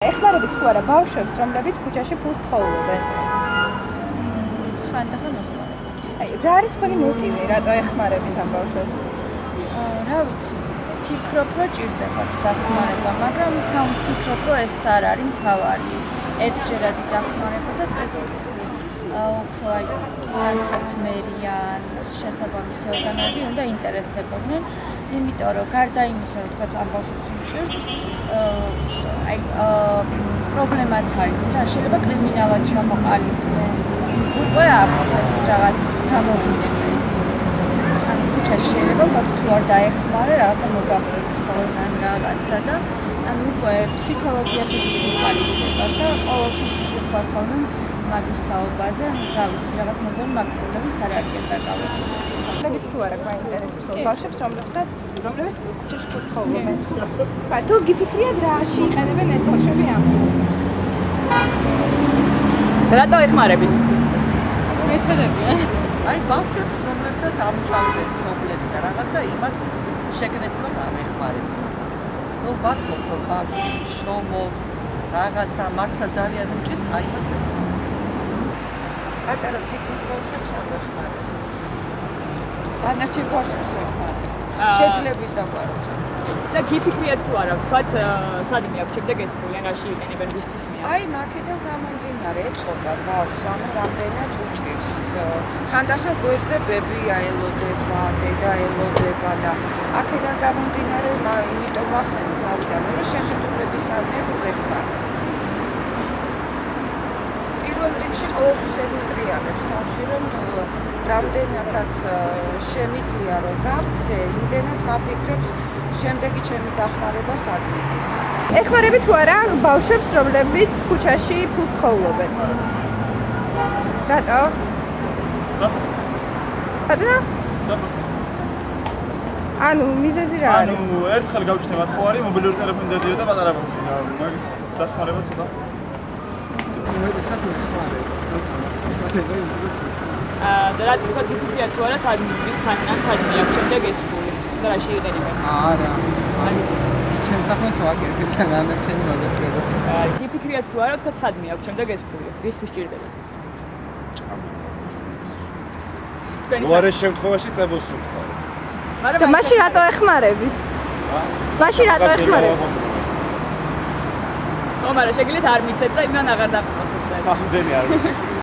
ეხმარებით თუ არა ბავშვებს, რომლებიც ქუჩაში ფულს თხოვობენ? ხანდახან ეხმარებით. რა არის თქვენი მოტივი, რატო ეხმარებით ამ ბავშვებს? რა ვიცი, ვფიქრობ, რომ ჭირდებათ დახმარება, მაგრამ თან ვფიქრობ, რომ ეს არ არის მთავარი. ერთჯერადი დახმარება და წესით უფრო არხეთ მერი ან შესაბამისი ორგანოები უნდა ინტერესდებოდნენ, იმიტომ რომ გარდა იმისა, რომ თქვათ ამ ბავშვებს უჭირთ, პრობლემაც არის რა, შეიძლება კრიმინალად ჩამოყალიბდნენ. უკვე აქვთ ეს რაღაც გამოვლენები. ანუ ქუჩაში შეიძლება ვთქვათ თუ არ დაეხმარე, რაღაცა მოგაფრთხილონ ან რაღაცა და ანუ უკვე ფსიქოლოგიაც ისეთი მოყალიბდება და ყოველთვის ვფიქრობ ხოლმე მაგის თაობაზე, რა ვიცი, რაღაც მომდევნო მაგ პრობლემით არ არის დაკავებული. რომლებიც თუ არა გვაინტერესებს ბავშვებს, რომლებსაც ქუჩაში ფულს თხოვობენ. თუ გიფიქრიათ რაში იყენებენ ეს ბავშვები ამ ფულს? რატო ეხმარებით? მეცადებია. აი ბავშვებს, რომლებსაც ამუშავებენ მშობლები და რაღაცა იმათ შეგნებულად ამეხმარებენ. ნუ ვათხოვ, რომ ბავშვი შრომობს, რაღაცა მართლა ძალიან უჭირს, აი იმათ პატარა ციკლის ბავშვებს ამეხმარებენ. დანარჩენ ბავშვებს ეხმარებენ. შეძლების დაგვაროთ. და გიფიქრიათ თუ არა, ვთქვათ, სადმე აქვს შემდეგ ეს ფული, ან რაში იყენებენ ვისთვის მე? აი მაქედან გამომდინარე, ეთყობა ბავშვს, ანუ რამდენად უჭირს. ხანდახან გვერდზე ბებია ელოდება, დედა ელოდება და აქედან გამომდინარე, იმიტომ ვახსენე თავიდან, რომ შეხედულების სამეფო ეხმარება. პირველ რიგში ყოველთვის ემუტრიალებს თავში, რომ რამდენადაც შემიძლია რომ გავცე, იმდენად მაფიქრებს შემდეგი ჩემი დახმარება სადმის. ეხმარებით თუ არა ბავშვებს, რომლებიც ქუჩაში ფულს თხოვობენ? რატო? რატო? ანუ მიზეზი რა არის? ანუ ერთხელ გავჩნდებათ ხო არის მობილური ტელეფონი დადიოდა პატარა ბავშვი და მაგის დახმარება ცოტა. და რა თქვა გიფიქრიათ თუ არა სადმე ვისთან ან სადმე აქვს შემდეგ ეს ფული? და რაში იყენებენ? არა. ჩემს სახელს ვაკეთებ და დანარჩენი მოგეწევს. გიფიქრიათ თუ არა, თქვა სადმე აქვს შემდეგ ეს ფული? ვისთვის ჭირდება? უარეს შემთხვევაში წებოს სუნთქვა. და მაშინ რატო ეხმარებით? მაშინ რატო ეხმარებით? მაგრამ შეგიძლიათ არ მიცეთ და იმან აღარ დაყოს ეს წელი. ამდენი არ